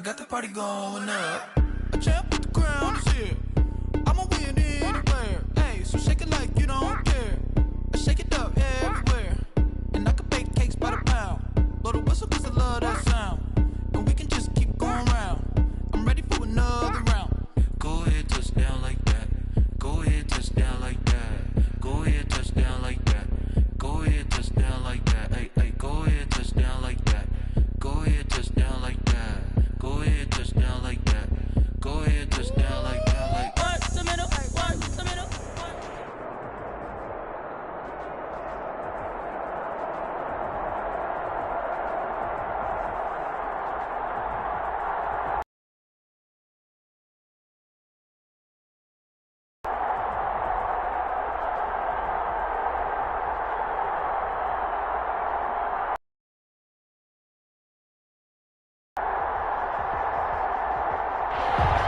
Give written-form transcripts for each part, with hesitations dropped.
got the party going up. A champ with the crown is here. I'ma win anywhere. Hey, so shake it like you don't care. I shake it up everywhere. And I can bake cakes by the pound. Blow the whistle cause I love that sound. And we can just keep going round. I'm ready for another round. Go ahead, touch down like that. Go ahead, touch down like that. Go ahead, touch down like that. Go ahead, touch down like that. Hey, hey, go ahead, touch down like that. Go ahead, touch down like that. Go ahead, touch down like that. Go ahead, touch down like that. Like one to middle, one to middle.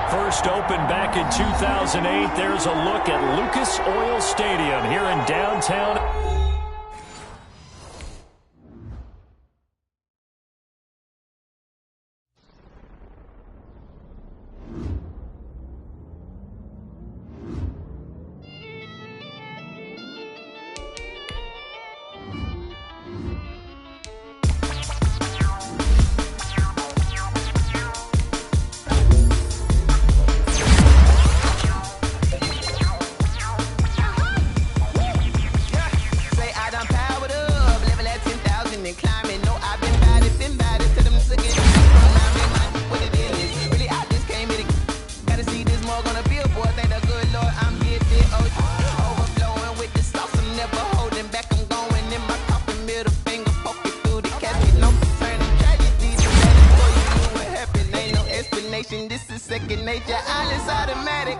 First opened back in 2008. There's a look at Lucas Oil Stadium here in downtown. This is second nature, all is automatic.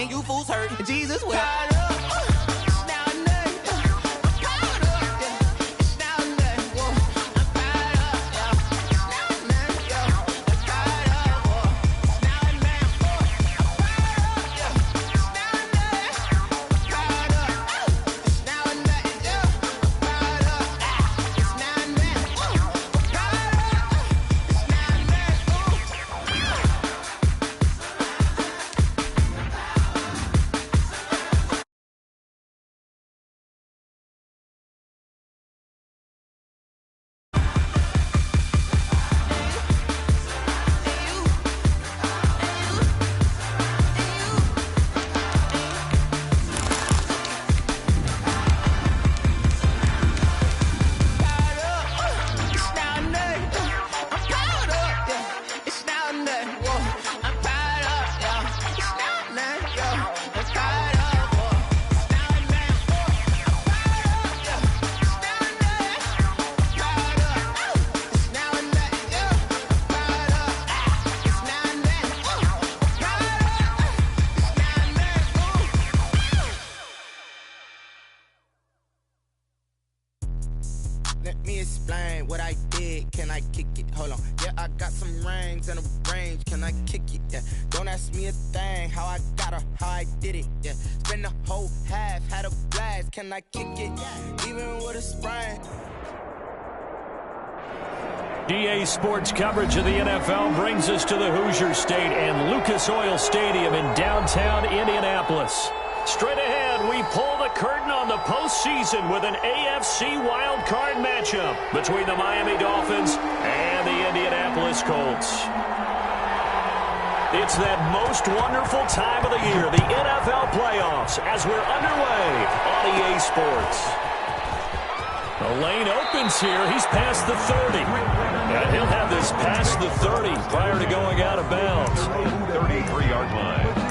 You fools hurt. Jesus will. Let me explain what I did. Can I kick it? Hold on. Yeah, I got some rings and a range. Can I kick it? Yeah. Don't ask me a thing. How I got her, how I did it. Yeah. Spend the whole half, had a blast. Can I kick it? Even with a sprain. DA Sports coverage of the NFL brings us to the Hoosier State and Lucas Oil Stadium in downtown Indianapolis. Straight ahead, we pull the curtain on the postseason with an AFC wildcard matchup between the Miami Dolphins and the Indianapolis Colts. It's that most wonderful time of the year, the NFL playoffs, as we're underway on EA Sports. The lane opens here. He's past the 30. And he'll have this past the 30 prior to going out of bounds. 33-yard line.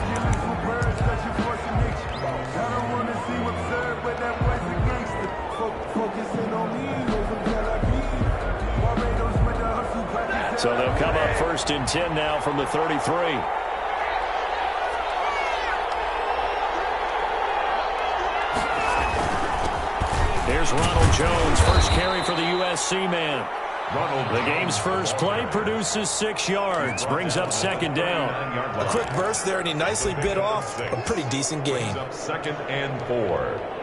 So they'll come up 1st and 10 now from the 33. Here's Ronald Jones, first carry for the USC man. The game's first play produces 6 yards, brings up 2nd down. A quick burst there, and he nicely bit off a pretty decent gain. 2nd and 4.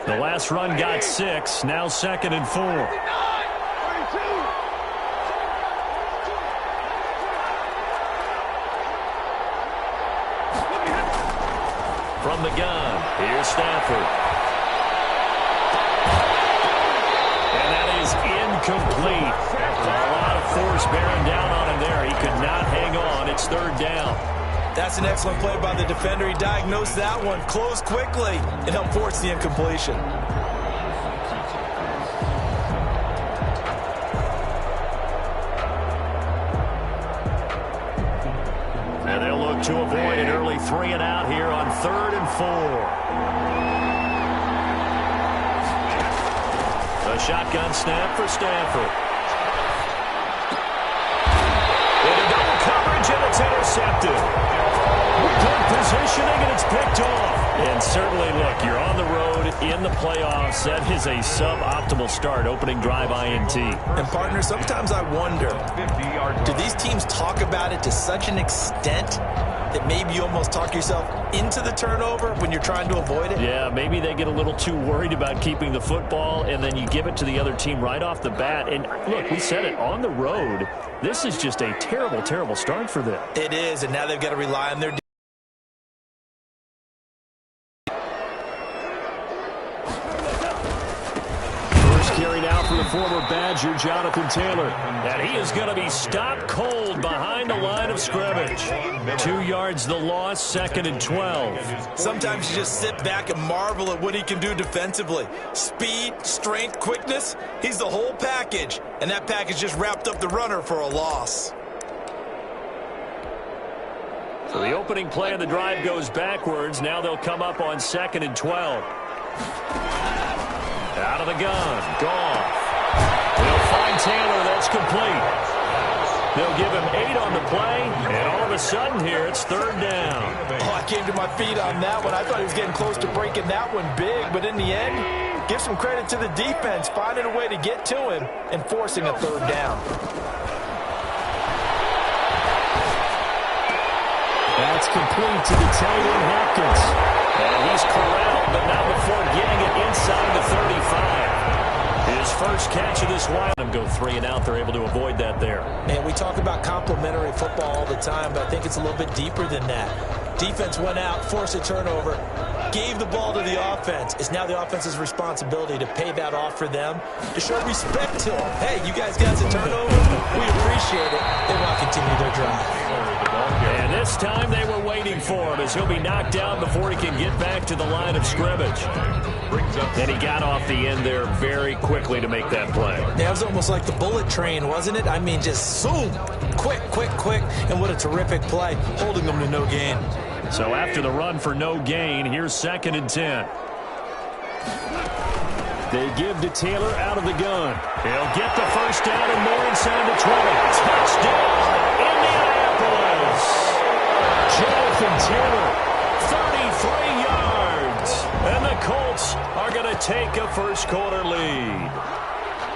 The last run got 6, now 2nd and 4. From the gun, here's Stafford. And that is incomplete. A lot of force bearing down on him there. He could not hang on. It's 3rd down. That's an excellent play by the defender. He diagnosed that one, closed quickly, and helped force the incompletion. And they'll look to avoid an early 3 and out here on 3rd and 4. A shotgun snap for Stafford. Into double coverage, and it's intercepted. Good positioning, and it's picked off. And certainly, look, you're on the road in the playoffs. That is a suboptimal start, opening drive INT. And, partner, sometimes I wonder, do these teams talk about it to such an extent that maybe you almost talk yourself into the turnover when you're trying to avoid it? Yeah, maybe they get a little too worried about keeping the football, and then you give it to the other team right off the bat. And, look, we said it, on the road, this is just a terrible, terrible start for them. It is, and now they've got to rely on their carry now for the former Badger, Jonathan Taylor. And he is going to be stopped cold behind the line of scrimmage. 2 yards the loss, 2nd and 12. Sometimes you just sit back and marvel at what he can do defensively. Speed, strength, quickness, he's the whole package. And that package just wrapped up the runner for a loss. So the opening play of the drive goes backwards. Now they'll come up on 2nd and 12. Out of the gun, Goff. They'll find Taylor, that's complete. They'll give him 8 on the play, and all of a sudden here, it's 3rd down. Oh, I came to my feet on that one. I thought he was getting close to breaking that one big, but in the end, give some credit to the defense, finding a way to get to him and forcing a 3rd down. That's complete to the tight end, Hopkins. And he's corralled, but not before getting it inside the 35. His first catch of this wild. Go 3 and out. They're able to avoid that there. Man, we talk about complementary football all the time, but I think it's a little bit deeper than that. Defense went out, forced a turnover, gave the ball to the offense. It's now the offense's responsibility to pay that off for them, to show respect to them. Hey, you guys got a turnover. We appreciate it. They want to continue their drive. And this time they were waiting for him as he'll be knocked down before he can get back to the line of scrimmage. And he got off the end there very quickly to make that play. Yeah, it was almost like the bullet train, wasn't it? I mean, just zoom, quick, quick, quick. And what a terrific play, holding them to no gain. So after the run for no gain, here's 2nd and 10. They give to Taylor out of the gun. He'll get the first down and more inside the 20. Touchdown, Indianapolis. Jonathan Taylor, 33 yards. And the Colts are going to take a first quarter lead.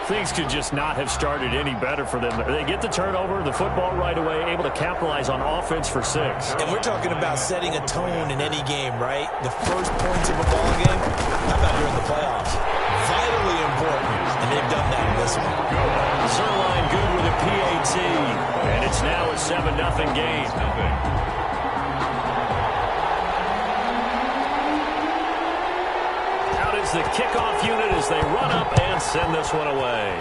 Things could just not have started any better for them. They get the turnover, the football right away, able to capitalize on offense for 6. And we're talking about setting a tone in any game, right? The first points of a ball game, how about during the playoffs? Vitally important, and they've done that in this one. Zerline good with a PAT, and it's now a 7-0 game. is the kickoff unit as they run up and send this one away.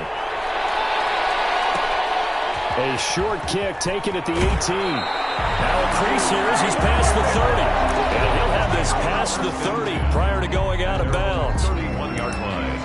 A short kick taken at the 18. Now a crease here as he's past the 30. And he'll have this past the 30 prior to going out of bounds. 31-yard line.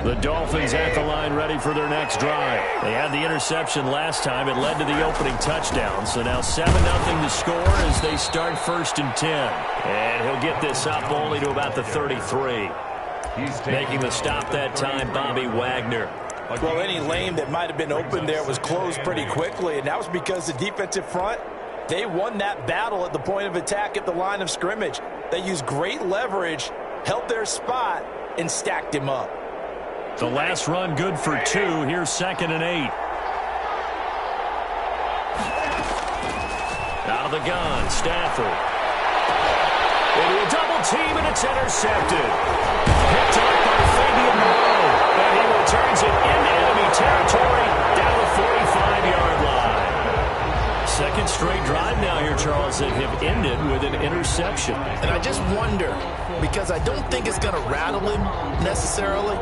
The Dolphins at the line ready for their next drive. They had the interception last time. It led to the opening touchdown. So now 7-0 to score as they start 1st and 10. And he'll get this up only to about the 33. Making the stop that time, Bobby Wagner. Well, any lane that might have been open there was closed pretty quickly, and that was because the defensive front, they won that battle at the point of attack at the line of scrimmage. They used great leverage, held their spot, and stacked him up. The last run good for 2. Here's 2nd and 8. Out of the gun, Stafford. Into a double team, and it's intercepted. Picked up by Fabian Moreau. And he returns it into enemy territory down the 45-yard line. Second straight drive now here, Charles, that have ended with an interception. And I just wonder, because I don't think it's going to rattle him necessarily,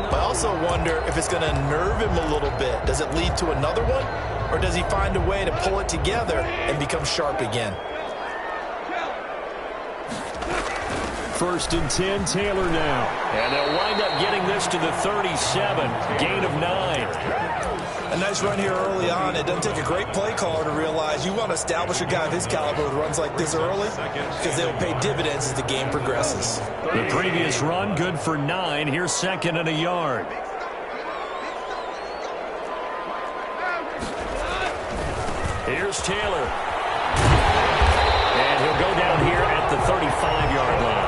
but I also wonder if it's going to nerve him a little bit. Does it lead to another one? Or does he find a way to pull it together and become sharp again? 1st and 10, Taylor now. And they'll wind up getting this to the 37. Gain of 9. A nice run here early on. It doesn't take a great play caller to realize you want to establish a guy of his caliber with runs like this early because they will pay dividends as the game progresses. The previous run good for 9. Here's 2nd and a yard. Here's Taylor. And he'll go down here at the 35-yard line.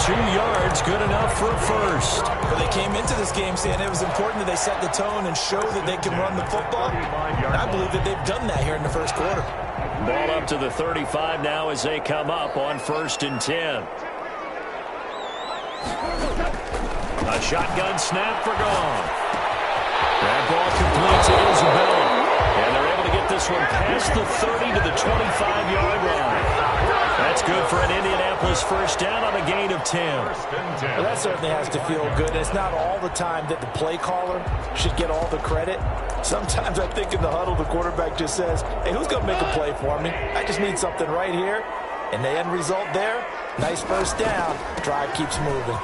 2 yards, good enough for a first. Well, they came into this game saying it was important that they set the tone and show that they can run the football. And I believe that they've done that here in the first quarter. Ball up to the 35 now as they come up on 1st and 10. A shotgun snap for Goff. That ball complete to Isabella. And they're able to get this one past the 30 to the 25-yard line. That's good for an Indianapolis first down on a gain of 10. Well, that certainly has to feel good. And it's not all the time that the play caller should get all the credit. Sometimes I think in the huddle, the quarterback just says, hey, who's going to make a play for me? I just need something right here. And the end result there, nice first down. Drive keeps moving.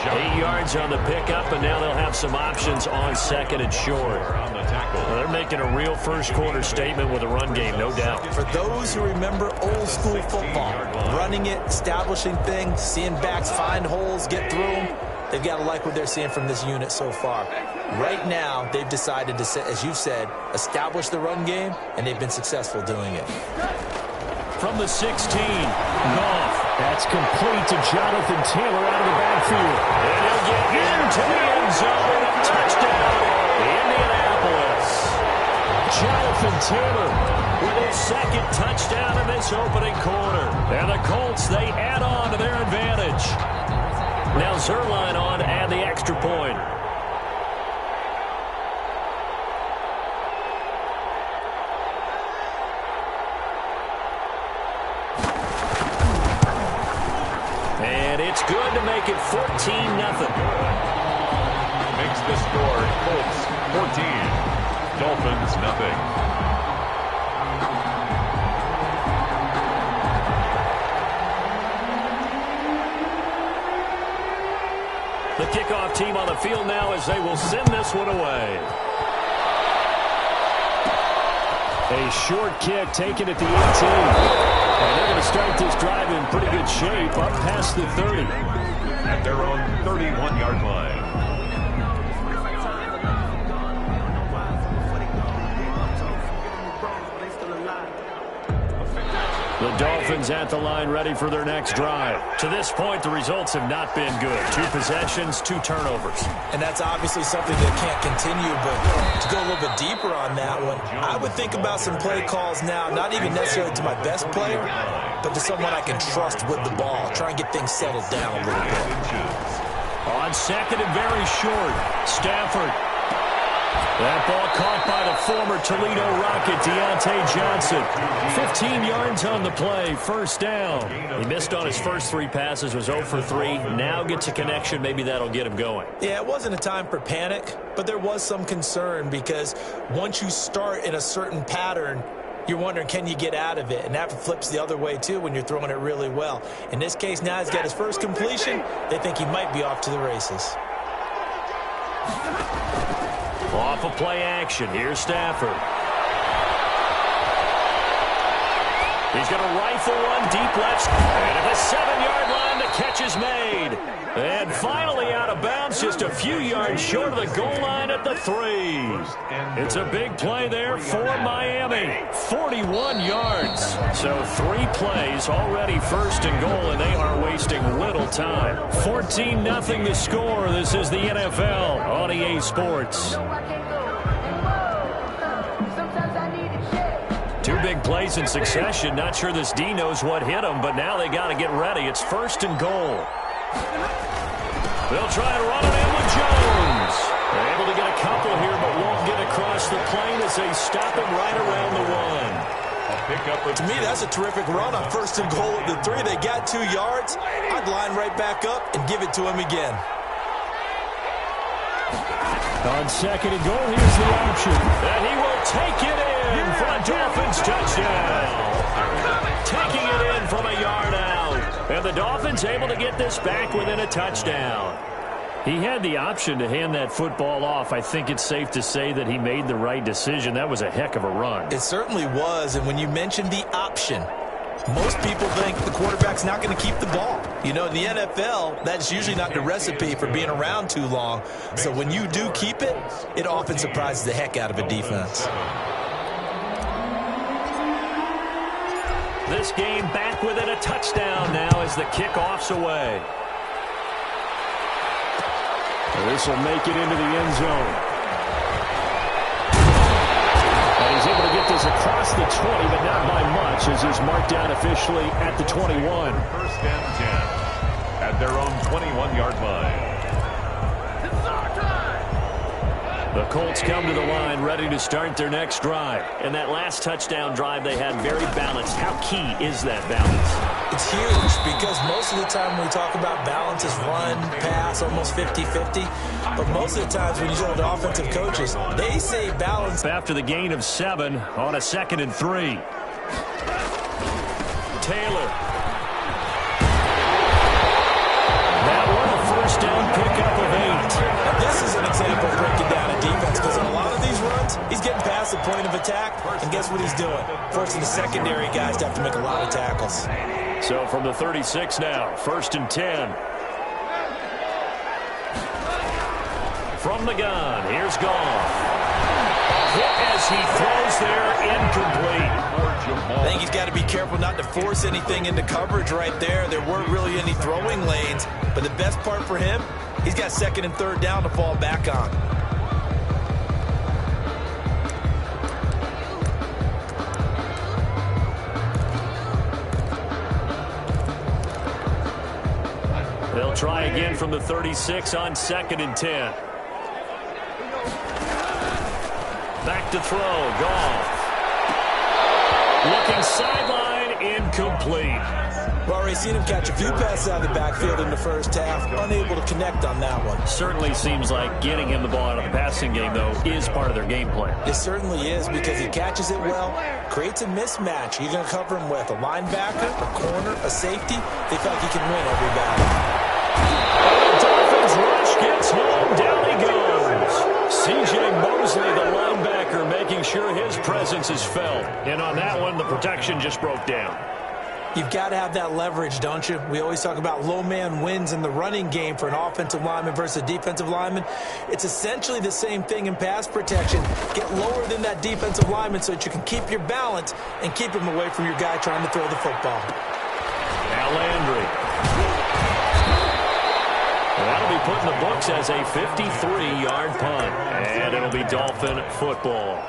8 yards on the pickup, and now they'll have some options on 2nd and short. Well, they're making a real first-quarter statement with a run game, no doubt. For those who remember old-school football, running it, establishing things, seeing backs find holes, get through them, they've got to like what they're seeing from this unit so far. Right now, they've decided to, as you've said, establish the run game, and they've been successful doing it. From the 16, Goff. That's complete to Jonathan Taylor out of the backfield. And he'll get into the end zone. Touchdown, Indianapolis. Jonathan Taylor with his 2nd touchdown in this opening quarter. And the Colts, they add on to their advantage. Now Zuerlein on to add the extra point. And it's good to make it 14-0. Makes the score Colts 14, Dolphins nothing. The kickoff team on the field now as they will send this one away. A short kick taken at the 18. And they're going to start this drive in pretty good shape up past the 30. At their own 31-yard line. The Dolphins at the line ready for their next drive. To this point, the results have not been good. 2 possessions, 2 turnovers. And that's obviously something that can't continue, but to go a little bit deeper on that one, I would think about some play calls now, not even necessarily to my best player, but to someone I can trust with the ball. Try and get things settled down a little bit. On second and very short, Stafford. That ball caught by the former Toledo Rocket, Deontay Johnson. 15 yards on the play, first down. He missed on his first 3 passes, was 0 for 3. Now gets a connection. Maybe that'll get him going. Yeah, it wasn't a time for panic, but there was some concern because once you start in a certain pattern, you're wondering, can you get out of it? And that flips the other way, too, when you're throwing it really well. In this case, now he's got his first completion. They think he might be off to the races. Off of play action. Here's Stafford. He's going to rifle one deep left. And at the 7-yard line, the catch is made. And finally out of bounds, just a few yards short of the goal line at the 3. It's a big play there for Miami. 41 yards. So 3 plays already first and goal, and they are wasting little time. 14-0 the score. This is the NFL on EA Sports. 2 big plays in succession. Not sure this D knows what hit him, but now they got to get ready. It's first and goal. They'll try and run it in with Jones. They're able to get a couple here, but won't get across the plane as they stop him right around the 1. To me, that's a terrific run on first and goal at the 3. They got 2 yards. I'd line right back up and give it to him again. On second and goal, here's the option. And he will take it in for a Dolphins touchdown. Taking it in from a yard out. And the Dolphins able to get this back within a touchdown. He had the option to hand that football off. I think it's safe to say that he made the right decision. That was a heck of a run. It certainly was. And when you mentioned the option, most people think the quarterback's not going to keep the ball. You know, in the NFL, that's usually not the recipe for being around too long. So when you do keep it, it often surprises the heck out of a defense. This game back within a touchdown now as the kickoff's away. This will make it into the end zone. And he's able to get this across the 20, but not by much, as he's marked down officially at the 21. First and 10 at their own 21-yard line. The Colts come to the line ready to start their next drive. And that last touchdown drive they had very balanced. How key is that balance? It's huge because most of the time when we talk about balance is run, pass, almost 50-50. But most of the times when you talk to offensive coaches, they say balance. After the gain of 7 on a 2nd and 3. Taylor. That one a first down pickup of 8. Now this is an example of breaking down a defense because in a lot of these runs, he's getting past the point of attack, and guess what he's doing? Forcing the secondary guys to have to make a lot of tackles. So from the 36 now, 1st and 10. From the gun, here's Goff. Hit as he throws there, incomplete. I think he's got to be careful not to force anything into coverage right there. There weren't really any throwing lanes, but the best part for him, he's got 2nd and 3rd down to fall back on. They'll try again from the 36 on 2nd and 10. Back to throw, Goff. Looking sideline, incomplete. We've already seen him catch a few passes out of the backfield in the first half, unable to connect on that one. Certainly seems like getting him the ball out of the passing game, though, is part of their game plan. It certainly is because he catches it well, creates a mismatch. You're going to cover him with a linebacker, a corner, a safety. They feel like he can win every battle. The Dolphins rush gets home, down he goes. C.J. Mosley, the linebacker, making sure his presence is felt. And on that one, the protection just broke down. You've got to have that leverage, don't you? We always talk about low man wins in the running game for an offensive lineman versus a defensive lineman. It's essentially the same thing in pass protection. Get lower than that defensive lineman so that you can keep your balance and keep him away from your guy trying to throw the football. Now Landry. That'll be put in the books as a 53-yard punt. And it'll be Dolphin football.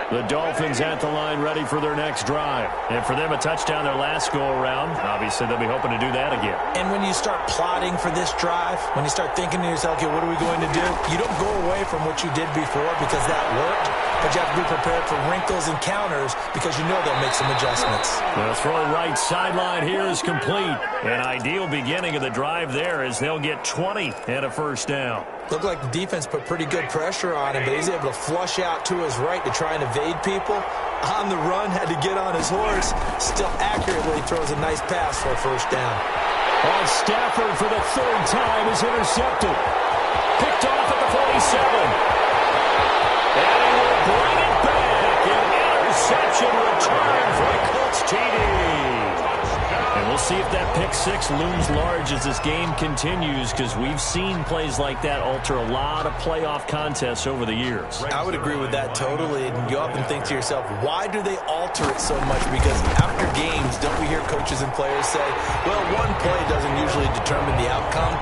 The Dolphins at the line ready for their next drive. And for them, a touchdown their last go-around. Obviously, they'll be hoping to do that again. And when you start plotting for this drive, when you start thinking to yourself, okay, what are we going to do? You don't go away from what you did before because that worked. But you have to be prepared for wrinkles and counters because you know they'll make some adjustments. The throw right sideline here is complete. An ideal beginning of the drive there as they'll get 20 and a first down. Looked like the defense put pretty good pressure on him, but he's able to flush out to his right to try and evade people. On the run, had to get on his horse. Still accurately throws a nice pass for a first down. Stafford for the third time is intercepted. Picked off at the 47. And he will bring it back. An interception return for a Colts TD. And we'll see if that pick six looms large as this game continues, because we've seen plays like that alter a lot of playoff contests over the years. I would agree with that totally. And you often think to yourself, why do they alter it so much? Because after games, don't we hear coaches and players say, well, one play doesn't usually determine the outcome.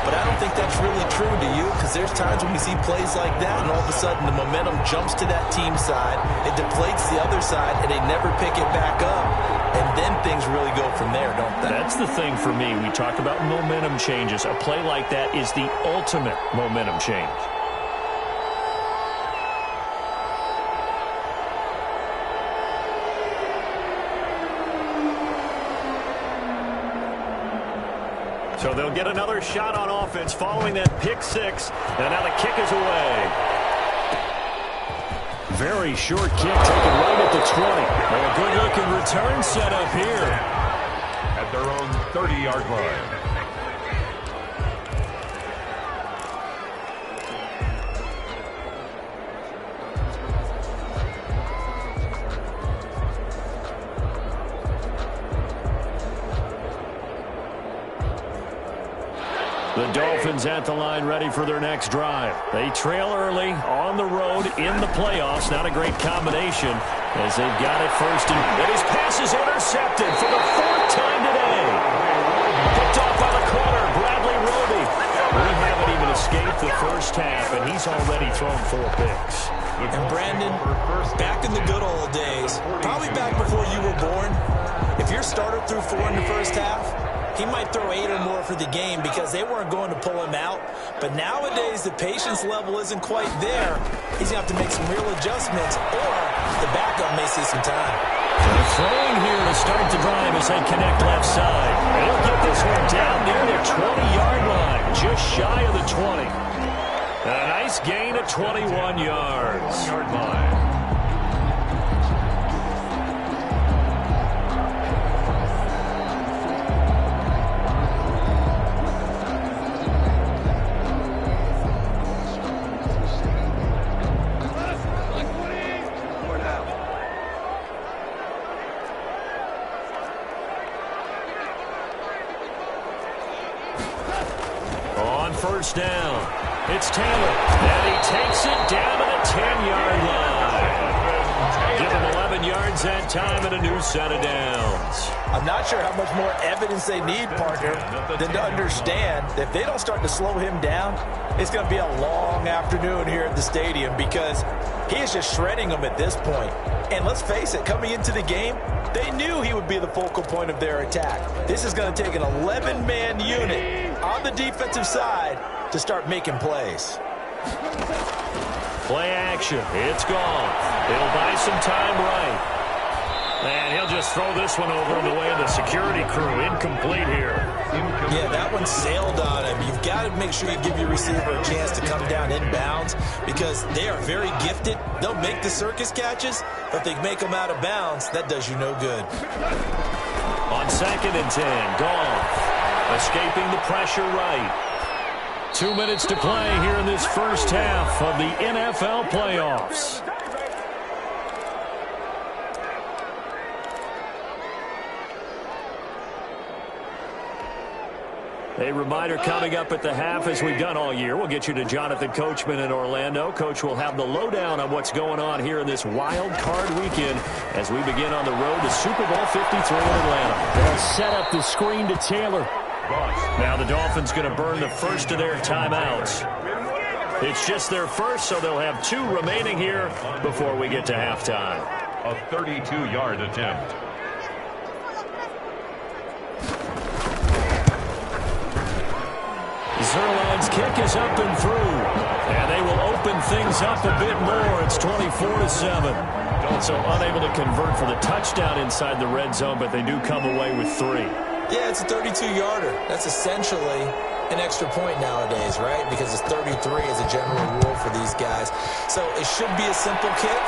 But I don't think that's really true to you, because there's times when we see plays like that, and all of a sudden the momentum jumps to that team side, it deflates the other side, and they never pick it back up. And then things really go from there, don't they? That's the thing for me. We talk about momentum changes. A play like that is the ultimate momentum change. So they'll get another shot on offense following that pick six. And now the kick is away. Very short kick taken right at the 20. Well, a good-looking return set up here. At their own 30-yard line. The Dolphins at the line ready for their next drive. They trail early on the road in the playoffs. Not a great combination as they've got it first. And his pass is intercepted for the fourth time today. Picked off by the corner, Bradley Roby. We haven't even escaped the first half, and he's already thrown 4 picks. And Brandon, back in the good old days, probably back before you were born, if your starter threw 4 in the first half, he might throw 8 or more for the game because they weren't going to pull him out. But nowadays, the patience level isn't quite there. He's going to have to make some real adjustments, or the backup may see some time. They're throwing here to start the drive as they connect left side. They'll get this one down near the 20-yard line, just shy of the 20. A nice gain of 21 yards. Yard line. First down. It's Taylor, and he takes it down to the 10-yard line. Give him 11 yards that time and a new set of downs. I'm not sure how much more evidence they need, partner, than to understand that if they don't start to slow him down, it's going to be a long afternoon here at the stadium because he is just shredding them at this point. And let's face it, coming into the game, they knew he would be the focal point of their attack. This is going to take an 11-man unit on the defensive side to start making plays. Play action. It's gone. They'll buy some time right. And he'll just throw this one over in the way of the security crew. Incomplete here. Yeah, that one sailed on him. You've got to make sure you give your receiver a chance to come down inbounds because they are very gifted. They'll make the circus catches, but if they make them out of bounds, that does you no good. On 2nd and 10, Goff. Escaping the pressure right. 2 minutes to play here in this first half of the NFL playoffs. A reminder coming up at the half, as we've done all year. We'll get you to Jonathan Coachman in Orlando. Coach will have the lowdown on what's going on here in this wild card weekend as we begin on the road to Super Bowl 53 in Atlanta. They'll set up the screen to Taylor. Now the Dolphins going to burn the first of their timeouts. It's just their first, so they'll have 2 remaining here before we get to halftime. A 32-yard attempt. Zerline's kick is up and through, and they will open things up a bit more. It's 24-7. So unable to convert for the touchdown inside the red zone, but they do come away with 3. Yeah, it's a 32-yarder. That's essentially an extra point nowadays, right? Because it's 33 as a general rule for these guys. So it should be a simple kick.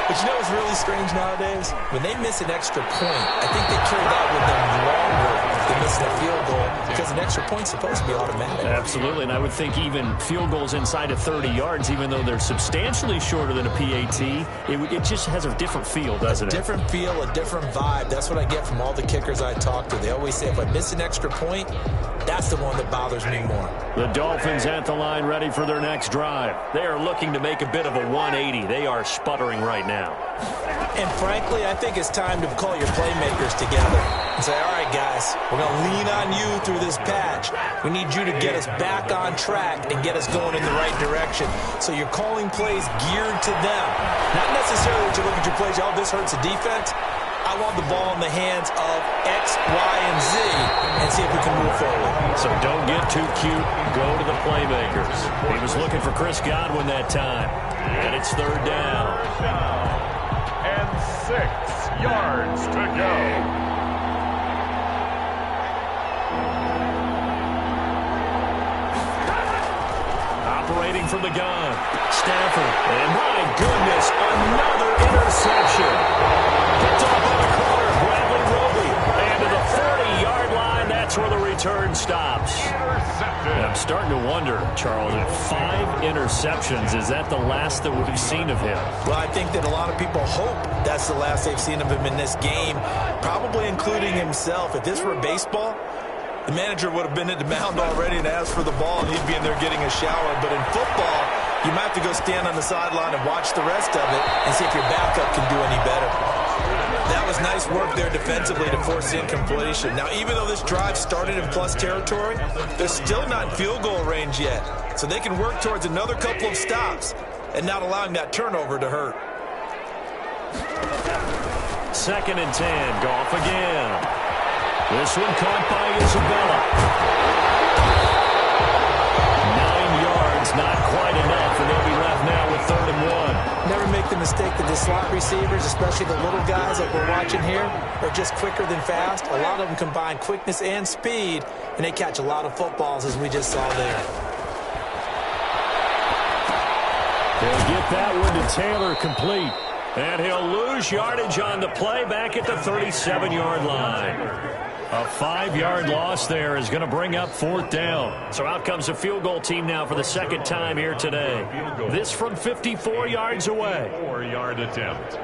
But you know what's really strange nowadays? When they miss an extra point, I think they carry that with them longer than missing a field goal because an extra point's supposed to be automatic. Absolutely, and I would think even field goals inside of 30 yards, even though they're substantially shorter than a PAT, it just has a different feel, doesn't it? A different feel, a different vibe. That's what I get from all the kickers I talk to. They always say if I miss an extra point, that's the one that bothers me more. The Dolphins at the line ready for their next drive. They are looking to make a bit of a 180. They are sputtering right now. And frankly, I think it's time to call your playmakers together and say, all right, guys, we're going to lean on you through this patch. We need you to get us back on track and get us going in the right direction. So you're calling plays geared to them. Not necessarily that you look at your plays, oh, this hurts the defense. I want the ball in the hands of X, Y, and Z and see if we can move forward. So don't get too cute. Go to the playmakers. He was looking for Chris Godwin that time. And it's 3rd down. And 6 yards to go. Operating from the gun. Stafford. And my goodness, another interception. Picked up on the corner. Bradley Roby. And to the 40-yard line, that's where the return stops. I'm starting to wonder, Charles, if 5 interceptions, is that the last that we've seen of him? Well, I think that a lot of people hope that's the last they've seen of him in this game, probably including himself. If this were baseball, the manager would have been at the mound already and asked for the ball, and he'd be in there getting a shower. But in football, you might have to go stand on the sideline and watch the rest of it and see if your backup can do any better. That was nice work there defensively to force the incompletion. Now, even though this drive started in plus territory, they're still not in field goal range yet. So they can work towards another couple of stops and not allowing that turnover to hurt. 2nd and 10. Goff again. This one caught by Isabella. 9 yards, not quite enough, and they'll be left now with 3rd and 1. Never make the mistake that the slot receivers, especially the little guys like we're watching here, are just quicker than fast. A lot of them combine quickness and speed, and they catch a lot of footballs, as we just saw there. They'll get that one to Taylor complete. And he'll lose yardage on the play back at the 37-yard line. A 5-yard loss there is going to bring up 4th down. So out comes a field goal team now for the 2nd time here today. This from 54 yards away. 4-yard attempt.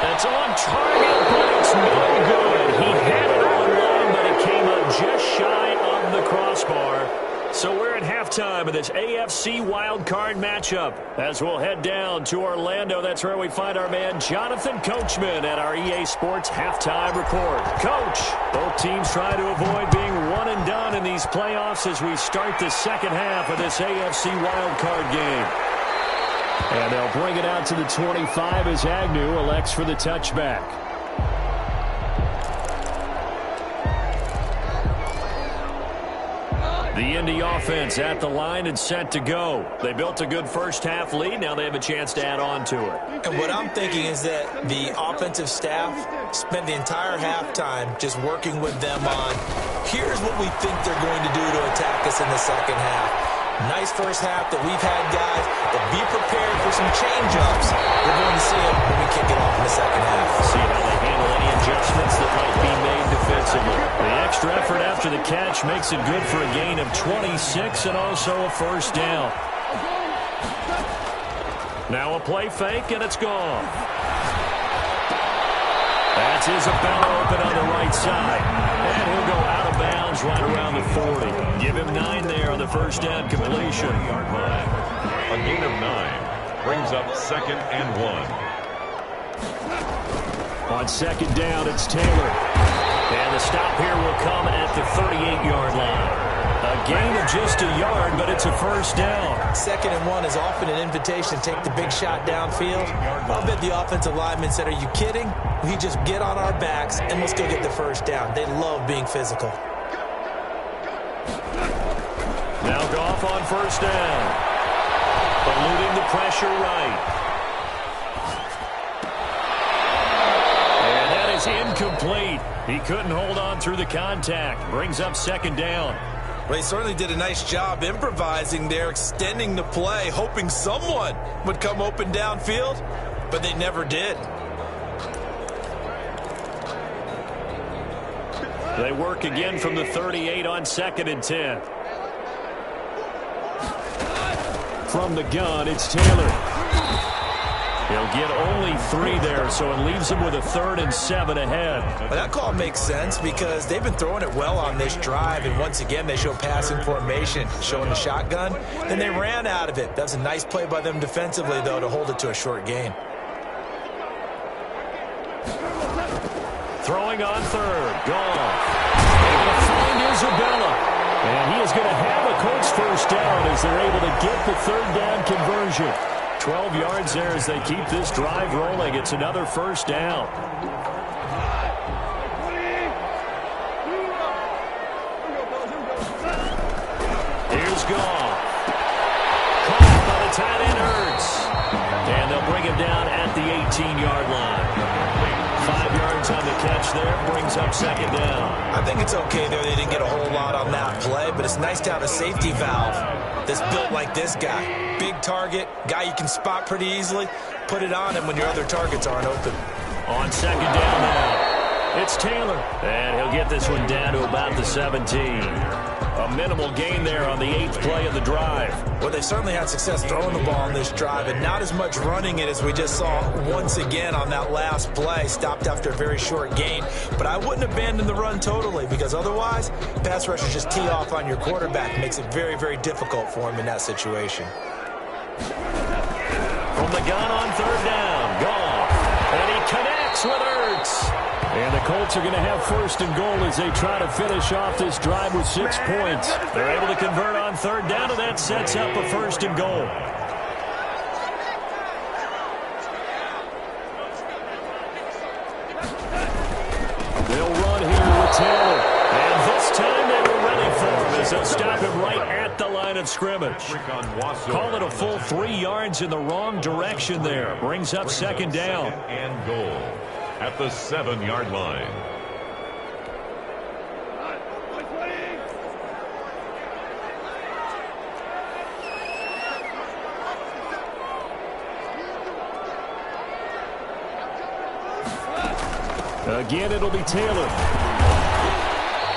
It's on target, but it's no good. He had it on long, but it came up just shy of the crossbar. So we're at halftime of this AFC wildcard matchup. As we'll head down to Orlando, that's where we find our man Jonathan Coachman at our EA Sports Halftime Report. Coach, both teams try to avoid being one and done in these playoffs as we start the 2nd half of this AFC wildcard game. And they'll bring it out to the 25 as Agnew elects for the touchback. The Indy offense at the line and set to go. They built a good first half lead. Now they have a chance to add on to it. And what I'm thinking is that the offensive staff spent the entire halftime just working with them on Here's what we think they're going to do to attack us in the second half. Nice first half that we've had, guys, but be prepared for some change-ups. We're going to see it when we kick it off in the second half. See how they handle any adjustments that might be made defensively. The extra effort after the catch makes it good for a gain of 26 and also a first down. Now a play fake, and it's gone. That's Isabella open on the right side. And he'll go out of bounds right around the 40. Give him 9 there on the first down completion. Yard line. A gain of 9 brings up 2nd and 1. On second down, it's Taylor. And the stop here will come at the 38-yard line. A gain of just a yard, but it's a first down. 2nd and 1 is often an invitation to take the big shot downfield. I'll bet the offensive lineman said, are you kidding? We just get on our backs and let's go get the first down. They love being physical. Now Goff on first down. Eluding the pressure right. And that is incomplete. He couldn't hold on through the contact. Brings up second down. Well, he certainly did a nice job improvising there, extending the play, hoping someone would come open downfield, but they never did. They work again from the 38 on 2nd and 10. From the gun, it's Taylor. He'll get only 3 there, so it leaves him with a 3rd and 7 ahead. Well, that call makes sense because they've been throwing it well on this drive, and once again they show passing formation, showing the shotgun. Then they ran out of it. That's a nice play by them defensively, though, to hold it to a short gain. Throwing on 3rd. Goff. They're going to find Isabella. And he is going to have a Colts first down as they're able to get the 3rd down conversion. 12 yards there as they keep this drive rolling. It's another first down. Here's Goff. Caught by the tight end Hurts. And they'll bring him down at the 18-yard line. 5 yards on the catch there. Brings up second down. I think it's okay there. They didn't get a whole lot on that play, but it's nice to have a safety valve that's built like this guy. Big target, guy you can spot pretty easily. Put it on him when your other targets aren't open. On second down now, it's Taylor. And he'll get this one down to about the 17. A minimal gain there on the 8th play of the drive. Well, they certainly had success throwing the ball on this drive and not as much running it as we just saw once again on that last play. Stopped after a very short gain. But I wouldn't abandon the run totally because otherwise, pass rushers just tee off on your quarterback. Makes it very, very difficult for him in that situation. From the gun on 3rd down, Goff. And he connects with Hurts. And the Colts are going to have 1st and goal as they try to finish off this drive with 6 points. They're able to convert on 3rd down, and that sets up a 1st and goal. They'll run here with Taylor. And this time they were ready for him as they'll stop him right at the line of scrimmage. Call it a full 3 yards in the wrong direction there. Brings up second down. And goal at the 7-yard line. Again, it'll be Taylor.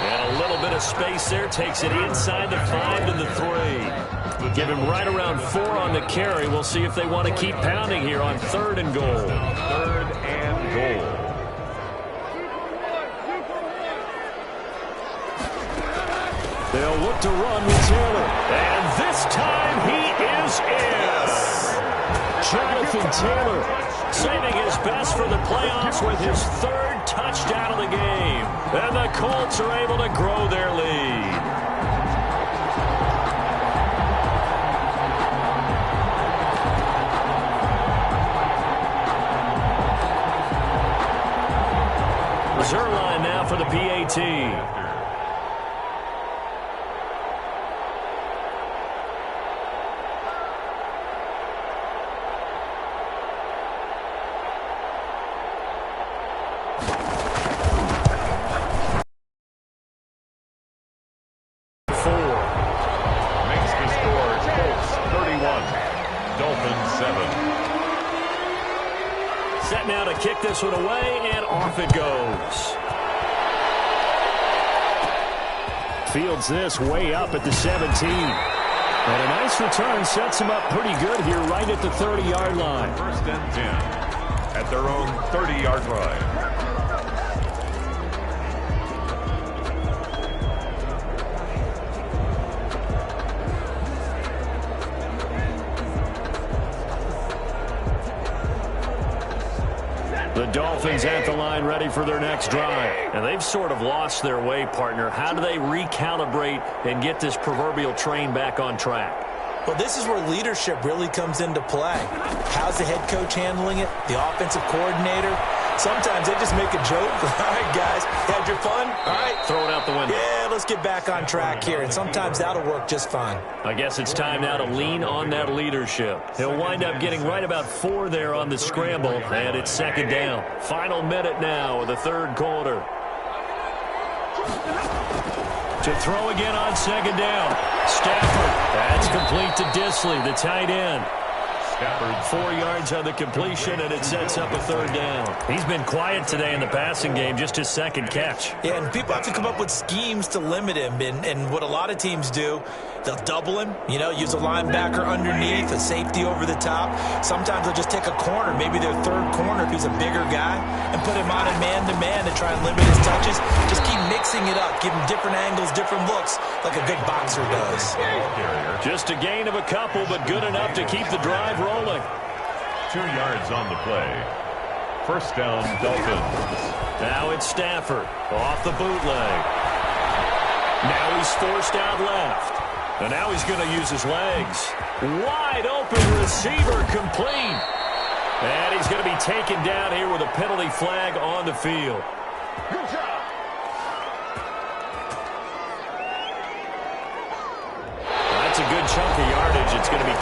And a little bit of space there. Takes it inside the 5 to the 3. Give him right around 4 on the carry. We'll see if they want to keep pounding here on 3rd and goal. 3rd and goal. They'll look to run with Taylor. And this time he is in. Jonathan Taylor saving his best for the playoffs with his 3rd touchdown of the game. And the Colts are able to grow their lead. Zerline now for the PAT. Set now to kick this one away, and off it goes. Fields this way up at the 17. And a nice return sets him up pretty good here right at the 30-yard line. First and 10 at their own 30-yard line. The Dolphins at the line ready for their next drive. And they've sort of lost their way, partner. How do they recalibrate and get this proverbial train back on track? Well, this is where leadership really comes into play. How's the head coach handling it? The offensive coordinator? Sometimes they just make a joke. All right, guys, had your fun? All right. Throw it out the window. Yeah, let's get back on track here. And sometimes that'll work just fine. I guess it's time now to lean on that leadership. He'll wind up getting right about 4 there on the scramble, and it's second down. Final minute now of the third quarter. To throw again on second down. Stafford. That's complete to Disley, the tight end. Stafford 4 yards on the completion, and it sets up a third down. He's been quiet today in the passing game, just his second catch. Yeah, and people have to come up with schemes to limit him. And what a lot of teams do, they'll double him, use a linebacker underneath, a safety over the top. Sometimes they'll just take a corner, maybe their third corner if he's a bigger guy, and put him on a man-to-man to try and limit his touches. Just keep mixing it up, give him different angles, different looks, like a good boxer does. Just a gain of a couple, but good enough to keep the drive rolling. 2 yards on the play. First down, Dolphins. Now it's Stafford off the bootleg. Now he's forced out left. And now he's going to use his legs. Wide open receiver complete. And he's going to be taken down here with a penalty flag on the field. That's a good chunk of yardage. It's going to be